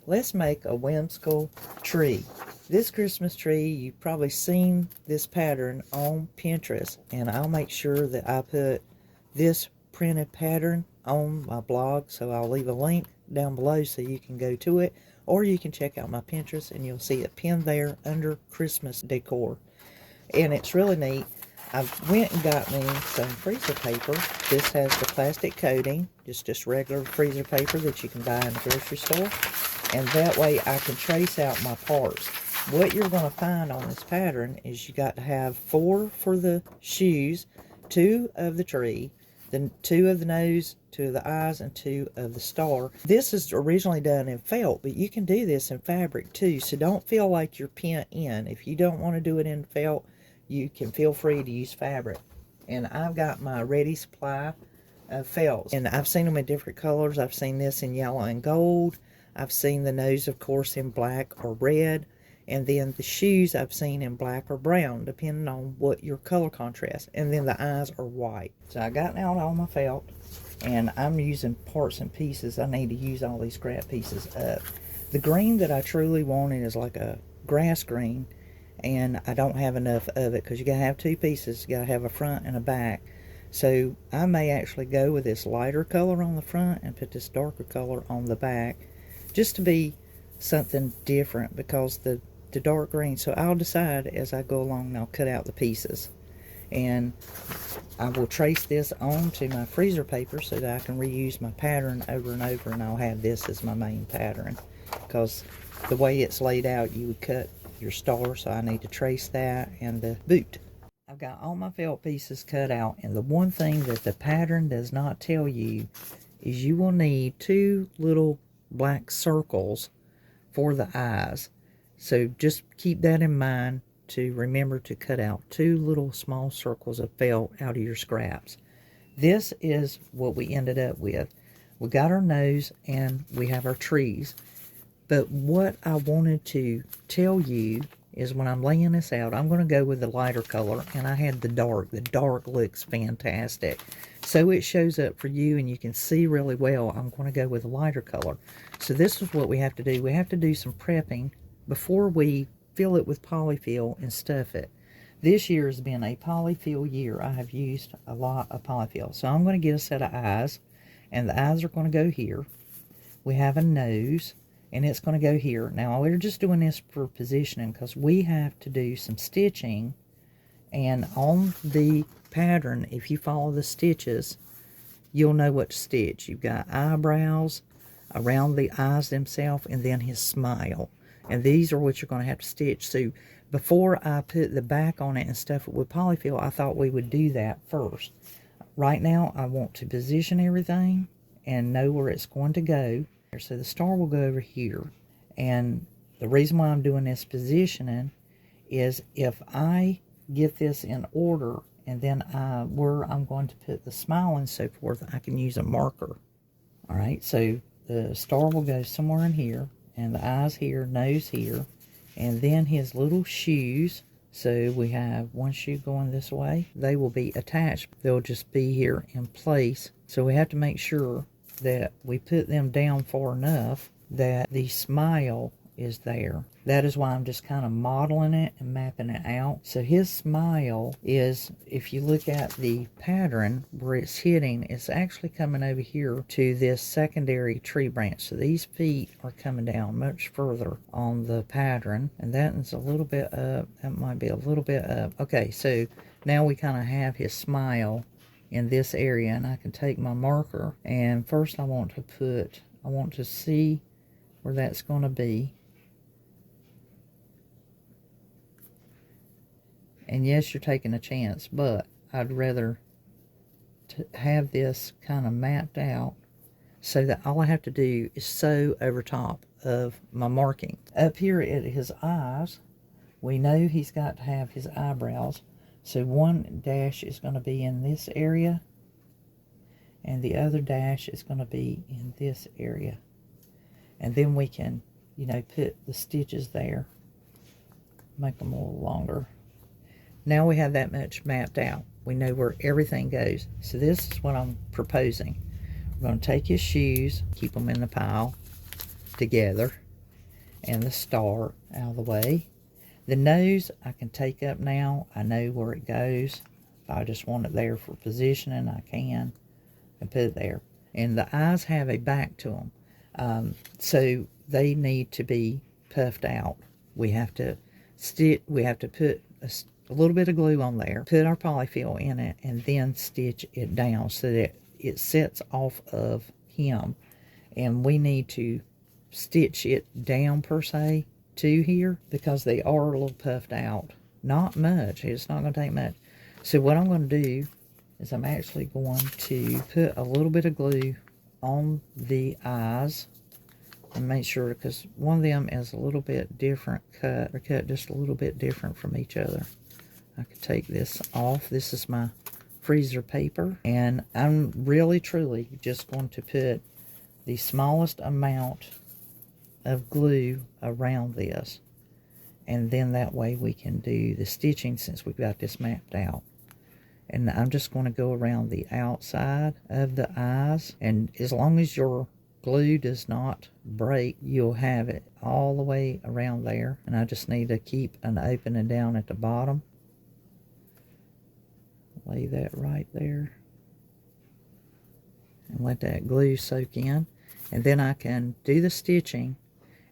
let's make a whimsical tree. This Christmas tree, you've probably seen this pattern on Pinterest, and I'll make sure that I put this printed pattern on my blog, so I'll leave a link down below so you can go to it, or you can check out my Pinterest and you'll see it pinned there under Christmas decor. And it's really neat. I went and got me some freezer paper. This has the plastic coating, just regular freezer paper that you can buy in the grocery store. And that way I can trace out my parts. What you're going to find on this pattern is you got to have 4 for the shoes, 2 of the tree, then 2 of the nose, 2 of the eyes, and 2 of the star. This is originally done in felt, but you can do this in fabric too, so don't feel like you're pent in. If you don't want to do it in felt, you can feel free to use fabric. And I've got my ready supply of felts, and I've seen them in different colors. I've seen this in yellow and gold. I've seen the nose, of course, in black or red. And then the shoes I've seen in black or brown, depending on what your color contrast. And then the eyes are white. So I got out all my felt, and I'm using parts and pieces. I need to use all these scrap pieces up. The green that I truly wanted is like a grass green, and I don't have enough of it because you gotta have 2 pieces. You gotta have a front and a back. So I may actually go with this lighter color on the front and put this darker color on the back, just to be something different, because the dark green. So I'll decide as I go along, and I'll cut out the pieces, and I will trace this onto my freezer paper so that I can reuse my pattern over and over, and I'll have this as my main pattern, because the way it's laid out, you would cut your star, so I need to trace that, and the boot. I've got all my felt pieces cut out, and the one thing that the pattern does not tell you is you will need 2 little black circles for the eyes. So just keep that in mind, to remember to cut out 2 little small circles of felt out of your scraps. This is what we ended up with. We got our nose and we have our trees. But what I wanted to tell you is, when I'm laying this out, I'm going to go with the lighter color, and I had the dark. The dark looks fantastic. So it shows up for you and you can see really well. I'm going to go with a lighter color. So this is what we have to do. We have to do some prepping before we fill it with polyfill and stuff it. This year has been a polyfill year. I have used a lot of polyfill. So I'm going to get a set of eyes, and the eyes are going to go here. We have a nose, and it's going to go here. Now we're just doing this for positioning because we have to do some stitching, and on the pattern, if you follow the stitches, you'll know what to stitch. You've got eyebrows around the eyes themselves, and then his smile. And these are what you're going to have to stitch. So before I put the back on it and stuff it with polyfill, I thought we would do that first. Right now, I want to position everything and know where it's going to go. So the star will go over here. And the reason why I'm doing this positioning is, if I get this in order, and then where I'm going to put the smile and so forth, I can use a marker. All right, so the star will go somewhere in here, and the eyes here, nose here, and then his little shoes. So we have one shoe going this way. They will be attached. They'll just be here in place. So we have to make sure that we put them down far enough that the smile is there. That is why I'm just kind of modeling it and mapping it out. So his smile is, if you look at the pattern where it's hitting, it's actually coming over here to this secondary tree branch. So these feet are coming down much further on the pattern, and that is a little bit up. That might be a little bit up. Okay, so now we kind of have his smile in this area, and I can take my marker, and first I want to see where that's going to be. And yes, you're taking a chance, but I'd rather have this kind of mapped out so that all I have to do is sew over top of my marking. Up here at his eyes, we know he's got to have his eyebrows. So one dash is going to be in this area, and the other dash is going to be in this area. And then we can, you know, put the stitches there, make them a little longer. Now we have that much mapped out. We know where everything goes. So this is what I'm proposing. We're going to take his shoes, keep them in the pile together. and the star out of the way. The nose I can take up now. I know where it goes. If I just want it there for positioning, I can and put it there. And the eyes have a back to them, so they need to be puffed out. We have to put a little bit of glue on there, put our polyfill in it, and then stitch it down so that it sets off of him. And we need to stitch it down per se to here because they are a little puffed out. Not much. It's not going to take much. So what I'm going to do is I'm actually going to put a little bit of glue on the eyes and make sure, because one of them is a little bit different cut. They're cut just a little bit different from each other. I could take this off. This is my freezer paper, and I'm really truly just going to put the smallest amount of glue around this, and then that way we can do the stitching since we've got this mapped out. And I'm just going to go around the outside of the eyes, and as long as your glue does not break, you'll have it all the way around there. And I just need to keep an opening down at the bottom. Lay that right there and let that glue soak in, and then I can do the stitching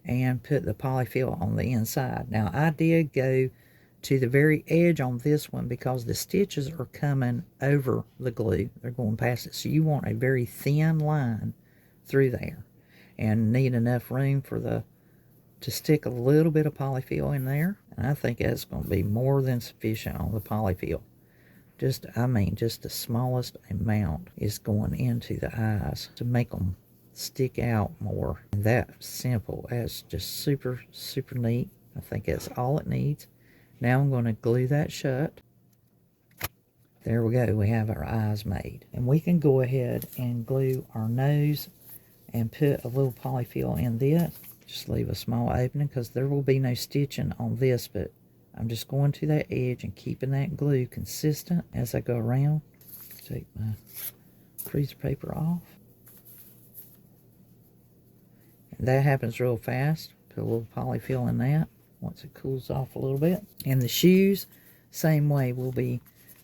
and put the polyfill on the inside. Now I did go to the very edge on this one because the stitches are coming over the glue. They're going past it, so you want a very thin line through there, and need enough room for to stick a little bit of polyfill in there. And I think that's going to be more than sufficient on the polyfill. Just the smallest amount is going into the eyes to make them stick out more. And that's simple. That's just super, super neat. I think that's all it needs. Now I'm going to glue that shut. There we go. We have our eyes made. And we can go ahead and glue our nose and put a little polyfill in this. Just leave a small opening because there will be no stitching on this, but I'm just going to that edge and keeping that glue consistent as I go around. Take my freezer paper off. And that happens real fast. Put a little polyfill in that once it cools off a little bit. And the shoes, same way. We'll be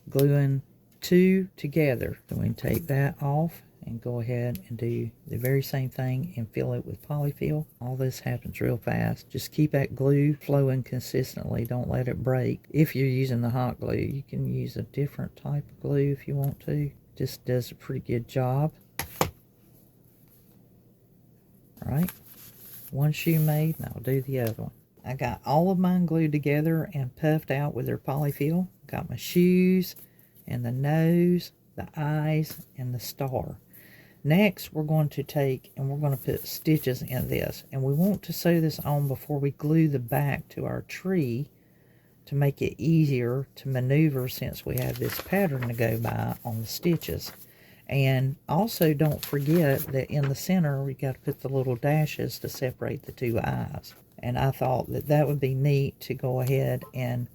gluing two together. So we can take that off and go ahead and do the very same thing and fill it with polyfill. All this happens real fast. Just keep that glue flowing consistently. Don't let it break. If you're using the hot glue, you can use a different type of glue if you want to. Just does a pretty good job. Alright, one shoe made, now I'll do the other one. I got all of mine glued together and puffed out with their polyfill. Got my shoes and the nose, the eyes, and the star. Next, we're going to take and we're going to put stitches in this. And we want to sew this on before we glue the back to our tree to make it easier to maneuver since we have this pattern to go by on the stitches. And also don't forget that in the center we got to put the little dashes to separate the two eyes. And I thought that that would be neat to go ahead and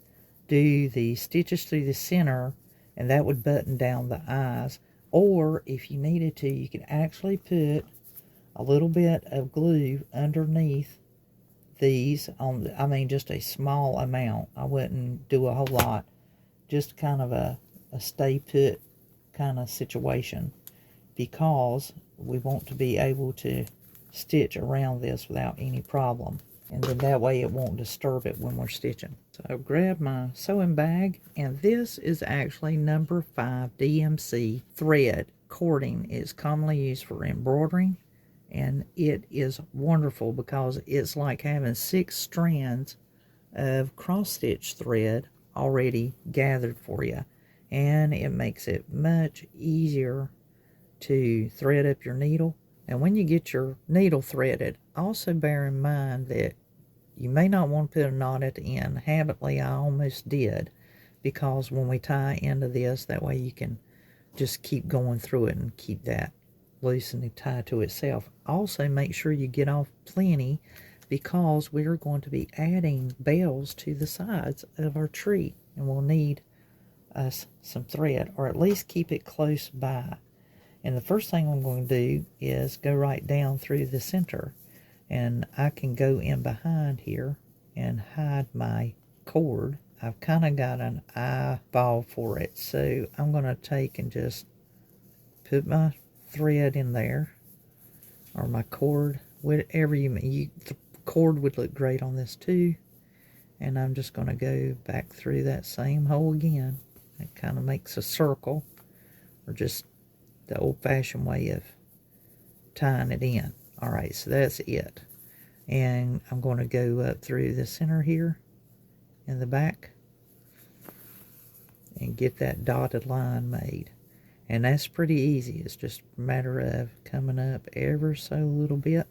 do the stitches through the center, and that would button down the eyes. Or if you needed to, you could actually put a little bit of glue underneath these on the, I mean just a small amount. I wouldn't do a whole lot, just kind of a stay put kind of situation, because we want to be able to stitch around this without any problem, and then that way it won't disturb it when we're stitching. So I grabbed my sewing bag, and this is actually number 5 DMC thread. Cording is commonly used for embroidering, and it is wonderful because it's like having 6 strands of cross stitch thread already gathered for you, and it makes it much easier to thread up your needle. And when you get your needle threaded, also bear in mind that you may not want to put a knot at the end. Habitually, I almost did, because when we tie into this, that way you can just keep going through it and keep that loose and tie to itself. Also, make sure you get off plenty, because we're going to be adding bells to the sides of our tree, and we'll need us some thread, or at least keep it close by. And the first thing I'm going to do is go right down through the center. And I can go in behind here and hide my cord. I've kind of got an eyeball for it, so I'm going to take and just put my thread in there, or my cord, whatever the cord would look great on this too. And I'm just going to go back through that same hole again. It kind of makes a circle, or just the old-fashioned way of tying it in. Alright, so that's it. And I'm going to go up through the center here in the back and get that dotted line made. And that's pretty easy. It's just a matter of coming up ever so little bit.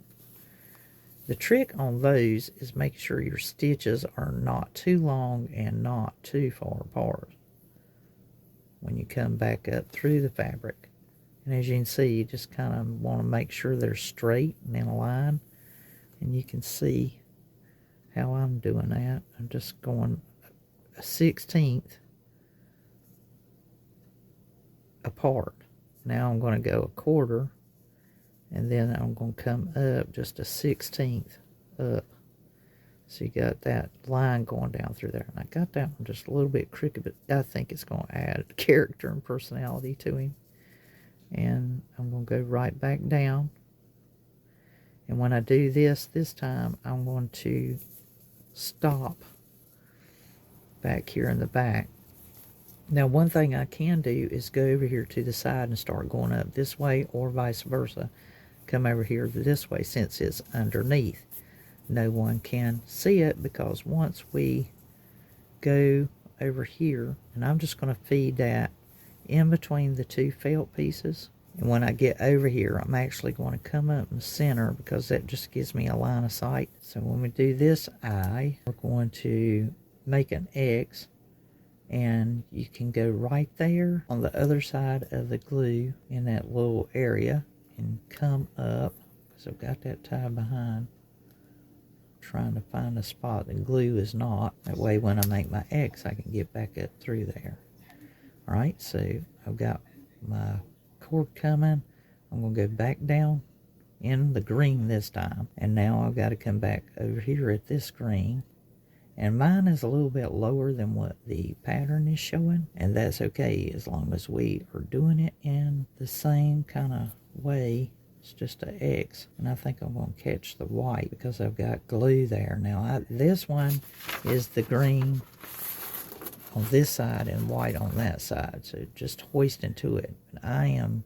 The trick on those is make sure your stitches are not too long and not too far apart when you come back up through the fabric. And as you can see, you just kind of want to make sure they're straight and in a line. And you can see how I'm doing that. I'm just going a 1/16 apart. Now I'm going to go a quarter, and then I'm going to come up just a 1/16 up. So you got that line going down through there. And I got that one just a little bit crooked, but I think it's going to add character and personality to him. And I'm going to go right back down. And when I do this time, I'm going to stop back here in the back. Now, one thing I can do is go over here to the side and start going up this way, or vice versa. Come over here this way, since it's underneath. No one can see it, because once we go over here, and I'm just going to feed that in between the two felt pieces. And when I get over here, I'm actually going to come up in the center, because that just gives me a line of sight. So when we do this eye, we're going to make an X, and you can go right there on the other side of the glue in that little area and come up, because I've got that tied behind. Trying to find a spot the glue is not. That way when I make my X, I can get back up through there. Alright, so I've got my cord coming. I'm going to go back down in the green this time. And now I've got to come back over here at this green. And mine is a little bit lower than what the pattern is showing. And that's okay, as long as we are doing it in the same kind of way. It's just an X. And I think I'm going to catch the white, because I've got glue there. Now, this one is the green on this side and white on that side. So just hoist into it. And I am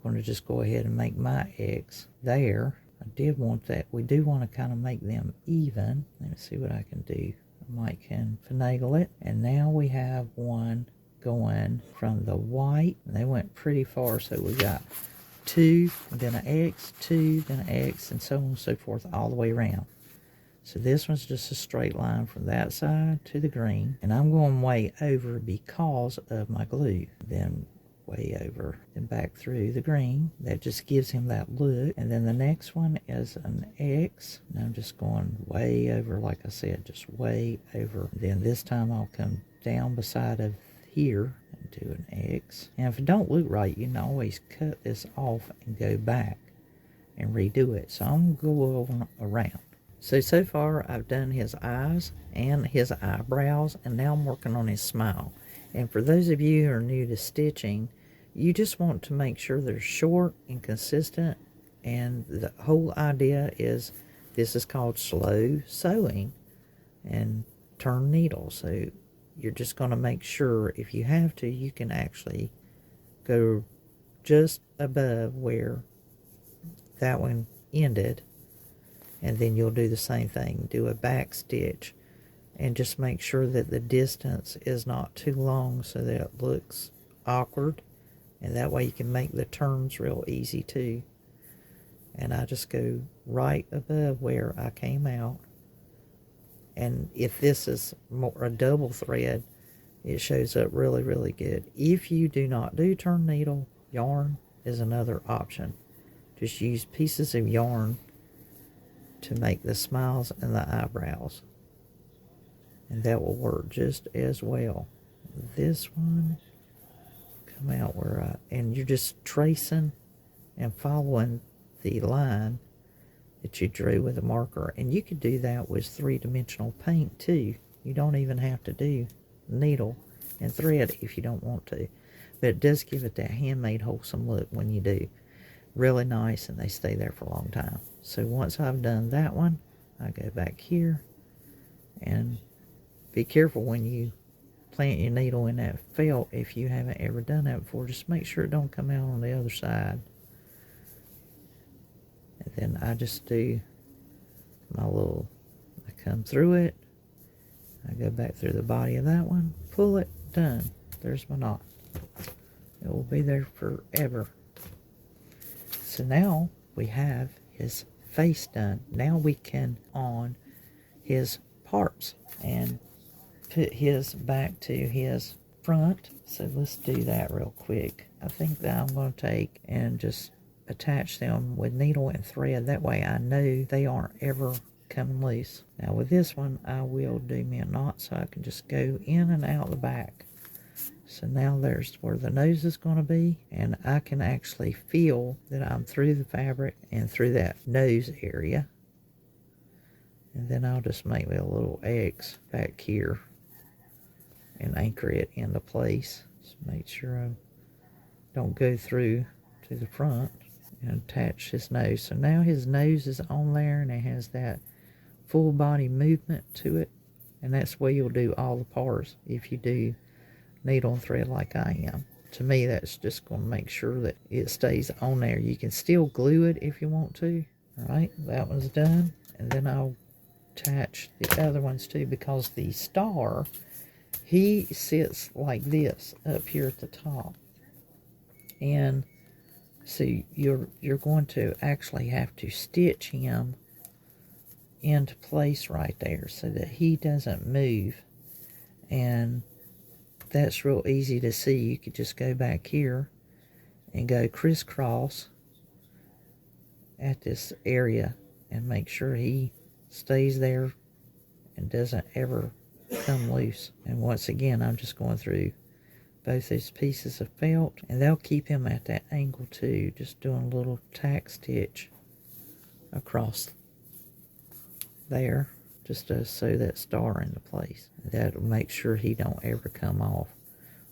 going to just go ahead and make my X there. I did want that. We do want to kind of make them even. Let me see what I can do. I might can finagle it. And now we have one going from the white. And they went pretty far. So we got 2, and then an X, 2, then an X, and so on and so forth all the way around. So this one's just a straight line from that side to the green. And I'm going way over because of my glue. Then way over and back through the green. That just gives him that look. And then the next one is an X. And I'm just going way over, like I said, just way over. Then this time I'll come down beside of here and do an X. And if it don't look right, you can always cut this off and go back and redo it. So I'm going to go over around. So far I've done his eyes and his eyebrows, and now I'm working on his smile. And for those of you who are new to stitching, you just want to make sure they're short and consistent. And the whole idea is, this is called slow sewing and turn needle. So you're just going to make sure, if you have to, you can actually go just above where that one ended. And then you'll do the same thing. Do a back stitch. And just make sure that the distance is not too long so that it looks awkward. And that way you can make the turns real easy too. And I just go right above where I came out. And if this is more a double thread, it shows up really, really good. If you do not do turn needle, yarn is another option. Just use pieces of yarn to make the smiles and the eyebrows. And that will work just as well. This one, come out where and you're just tracing and following the line that you drew with a marker. And you could do that with three-dimensional paint too. You don't even have to do needle and thread if you don't want to. But it does give it that handmade wholesome look when you do. Really nice, and they stay there for a long time. So once I've done that one, I go back here, and be careful when you plant your needle in that felt. If you haven't ever done that before, just make sure it don't come out on the other side. And then I just do my little, I come through it, I go back through the body of that one, pull it, done. There's my knot. It will be there forever. So now we have his face done. Now we can on his parts and put his back to his front. So let's do that real quick. I think that I'm going to take and just attach them with needle and thread. That way I know they aren't ever coming loose. Now with this one, I will do me a knot so I can just go in and out the back. So now there's where the nose is going to be, and I can actually feel that I'm through the fabric and through that nose area. And then I'll just make me a little X back here and anchor it into place. Just make sure I don't go through to the front, and attach his nose. So now his nose is on there, and it has that full body movement to it. And that's where you'll do all the parts if you do needle and thread like I am. To me, that's just going to make sure that it stays on there. You can still glue it if you want to. Alright, that one's done. And then I'll attach the other ones too, because the star, he sits like this up here at the top. And so you're going to actually have to stitch him into place right there so that he doesn't move. And that's real easy to see. You could just go back here and go crisscross at this area and make sure he stays there and doesn't ever come loose. And once again, I'm just going through both these pieces of felt, and they'll keep him at that angle too, just doing a little tack stitch across there just to sew that star into place. That'll make sure he don't ever come off.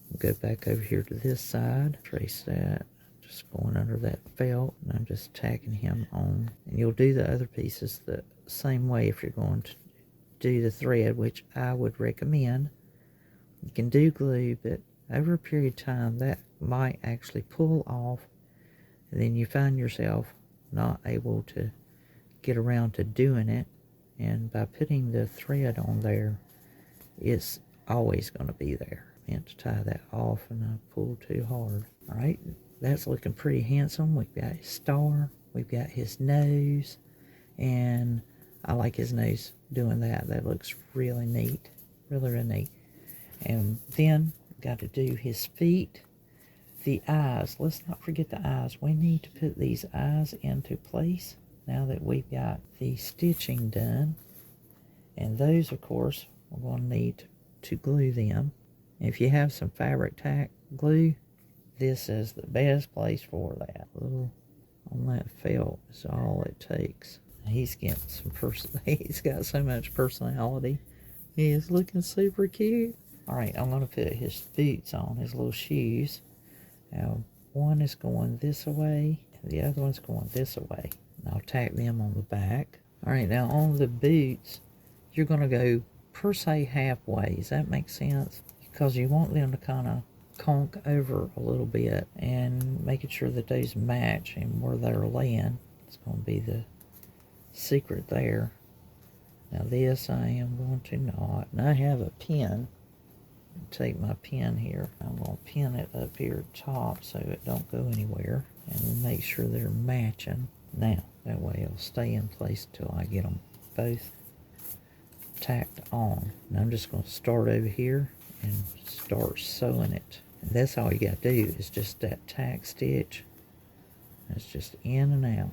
We'll go back over here to this side, trace that, just going under that felt, and I'm just tacking him on. And you'll do the other pieces the same way if you're going to do the thread, which I would recommend. You can do glue, but over a period of time that might actually pull off, and then you find yourself not able to get around to doing it. And by putting the thread on there, it's always going to be there. I meant to tie that off and I pulled too hard. Alright, that's looking pretty handsome. We've got his star, we've got his nose, and I like his nose doing that. That looks really neat, really neat. And then got to do his feet, the eyes. Let's not forget the eyes. We need to put these eyes into place now that we've got the stitching done. And those, of course, we're going to need to glue them. If you have some fabric tack glue, this is the best place for that. Little on that felt is all it takes. He's getting some he's got so much personality. He is looking super cute. Alright, I'm going to put his boots on, his little shoes. Now, one is going this way, and the other one's going this way. And I'll tack them on the back. Alright, now on the boots, you're going to go per se halfway. Does that make sense? Because you want them to kind of conk over a little bit, and making sure that those match and where they're laying. It's going to be the secret there. Now this I am going to knot, and I have a pin. Take my pin here. I'm going to pin it up here at the top so it don't go anywhere, and make sure they're matching. Now that way it'll stay in place till I get them both tacked on. And I'm just going to start over here and start sewing it. And that's all you got to do is just that tack stitch. That's just in and out,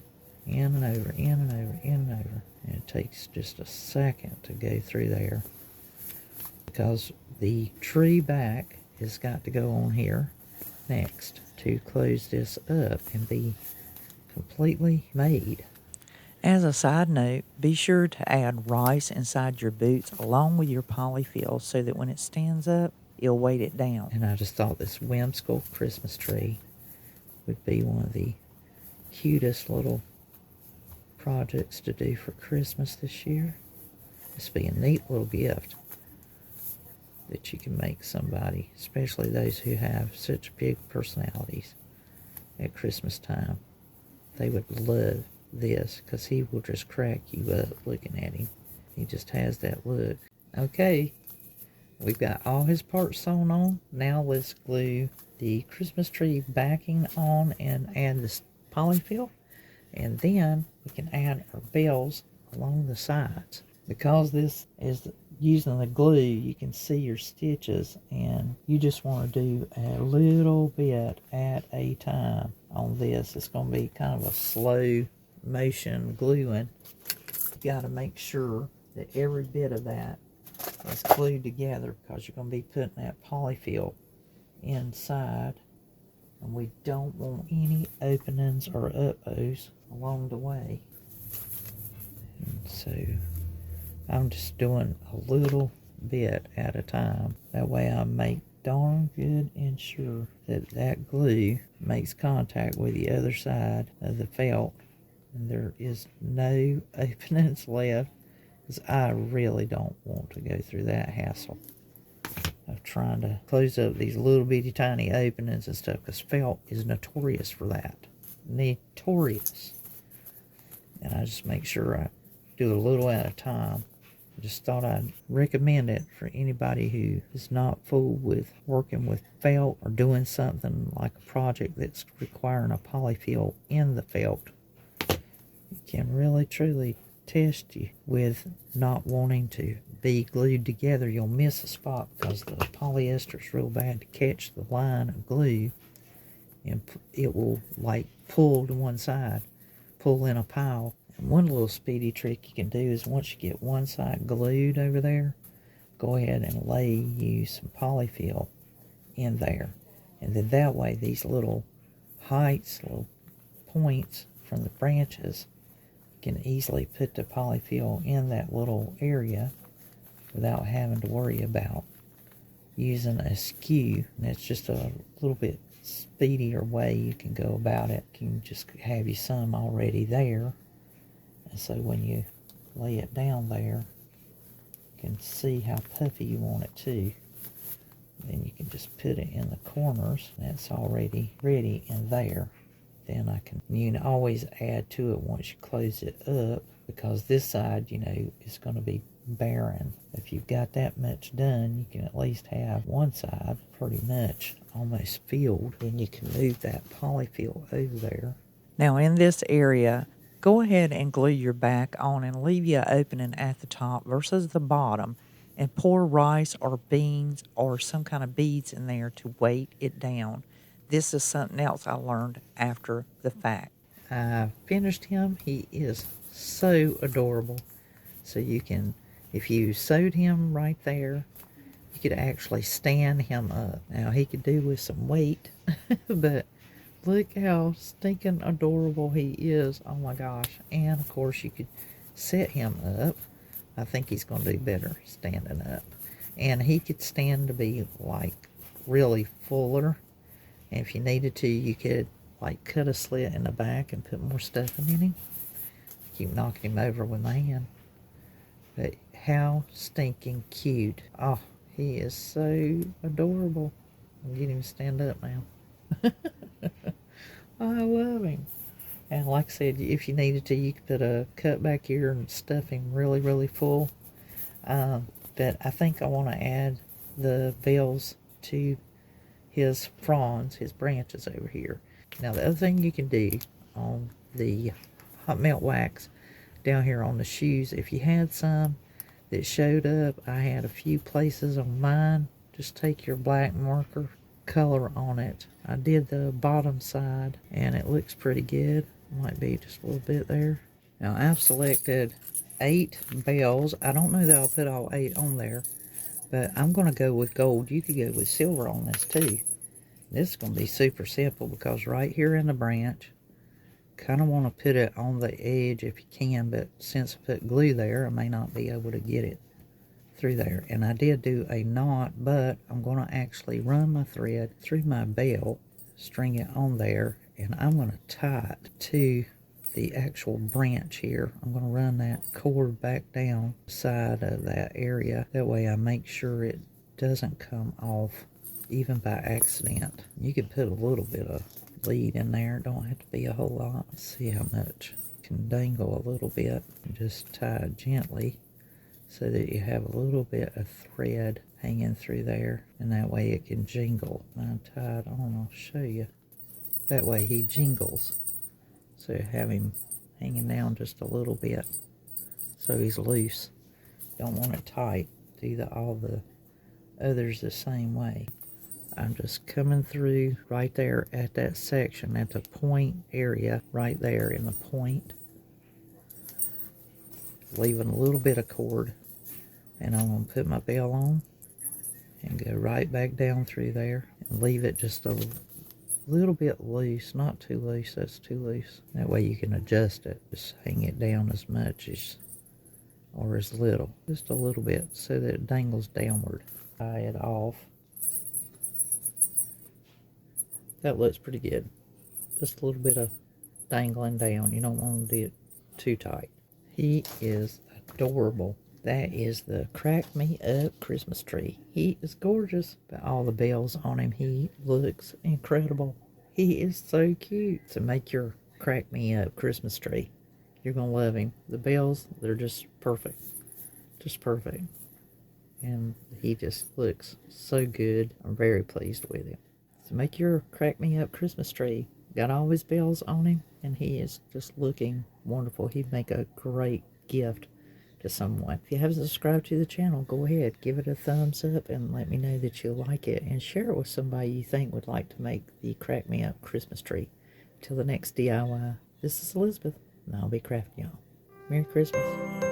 in and over, in and over, in and over. And it takes just a second to go through there, because the tree back has got to go on here next to close this up and be completely made. As a side note, be sure to add rice inside your boots along with your polyfill so that when it stands up, it'll weight it down. And I just thought this whimsical Christmas tree would be one of the cutest little projects to do for Christmas this year. This would be a neat little gift that you can make somebody, especially those who have such big personalities at Christmas time. They would love this because he will just crack you up looking at him. He just has that look. Okay, we've got all his parts sewn on. Now let's glue the Christmas tree backing on and add this polyfill. And then we can add our bells along the sides. Because this is using the glue, you can see your stitches, and you just want to do a little bit at a time on this. It's going to be kind of a slow motion gluing. You got to make sure that every bit of that is glued together because you're going to be putting that polyfill inside, and we don't want any openings or up-ohs along the way. And so I'm just doing a little bit at a time. That way I make darn good and sure that that glue makes contact with the other side of the felt and there is no openings left, because I really don't want to go through that hassle of trying to close up these little bitty tiny openings and stuff, because felt is notorious for that. Notorious. And I just make sure I do a little at a time. I just thought I'd recommend it for anybody who is not fooled with working with felt or doing something like a project that's requiring a polyfill in the felt. It can really truly test you with not wanting to be glued together. You'll miss a spot because the polyester is real bad to catch the line of glue, and it will like pull to one side, pull in a pile. And one little speedy trick you can do is once you get one side glued over there, go ahead and lay you some polyfill in there, and then that way these little heights, little points from the branches, can easily put the polyfill in that little area without having to worry about using a skew. And it's just a little bit speedier way you can go about it. You can just have you some already there, and so when you lay it down there, you can see how puffy you want it to. Then you can just put it in the corners. That's already ready in there. Then you can always add to it once you close it up, because this side, you know, is going to be barren. If you've got that much done, you can at least have one side pretty much almost filled. Then you can move that polyfill over there. Now in this area, go ahead and glue your back on and leave you an opening at the top versus the bottom, and pour rice or beans or some kind of beads in there to weight it down. This is something else I learned after the fact. I finished him. He is so adorable. So you can, if you sewed him right there, you could actually stand him up. Now he could do with some weight, but look how stinking adorable he is. Oh my gosh. And of course you could set him up. I think he's going to do better standing up. And he could stand to be like really fuller. And if you needed to, you could like cut a slit in the back and put more stuffing in him. Keep knocking him over with my hand. But how stinking cute. Oh, he is so adorable. I'll get him to stand up now. I love him. And like I said, if you needed to, you could put a cut back here and stuff him really, really full. But I think I want to add the veils to his fronds, his branches over here. Now the other thing you can do on the hot melt wax down here on the shoes, if you had some that showed up, I had a few places on mine, just take your black marker, color on it. I did the bottom side and it looks pretty good. Might be just a little bit there. Now I've selected 8 bells. I don't know that I'll put all 8 on there, but I'm going to go with gold. You could go with silver on this too. This is going to be super simple because right here in the branch Kind of want to put it on the edge if you can, but since I put glue there, I may not be able to get it through there. And I did do a knot, but I'm going to actually run my thread through my belt, string it on there, and I'm going to tie it to the actual branch here. I'm going to run that cord back down the side of that area. That way I make sure it doesn't come off even by accident. You can put a little bit of lead in there. Don't have to be a whole lot. Let's see how much. You can dangle a little bit and just tie it gently so that you have a little bit of thread hanging through there, and that way it can jingle. Mine tied on, I'll show you. That way he jingles. So you have him hanging down just a little bit so he's loose. Don't want it tight. Do all the others the same way. I'm just coming through right there at that section, at the point area, right there in the point. Leaving a little bit of cord. And I'm going to put my bell on and go right back down through there and leave it just a little bit loose, not too loose. That's too loose. That way you can adjust it. Just hang it down as much as, or as little, just a little bit, so that it dangles downward. Tie it off. That looks pretty good. Just a little bit of dangling down. You don't want to do it too tight. He is adorable. That is the Crack Me Up Christmas tree. He is gorgeous. But all the bells on him, he looks incredible. He is so cute. So make your Crack Me Up Christmas tree. You're going to love him. The bells, they're just perfect. Just perfect. And he just looks so good. I'm very pleased with him. So make your Crack Me Up Christmas tree. Got all his bells on him, and he is just looking wonderful. He'd make a great gift to someone. If you haven't subscribed to the channel, go ahead, give it a thumbs up and let me know that you like it, and share it with somebody you think would like to make the Crack Me Up Christmas tree. Till the next DIY, this is Elizabeth, and I'll be crafting y'all. Merry Christmas.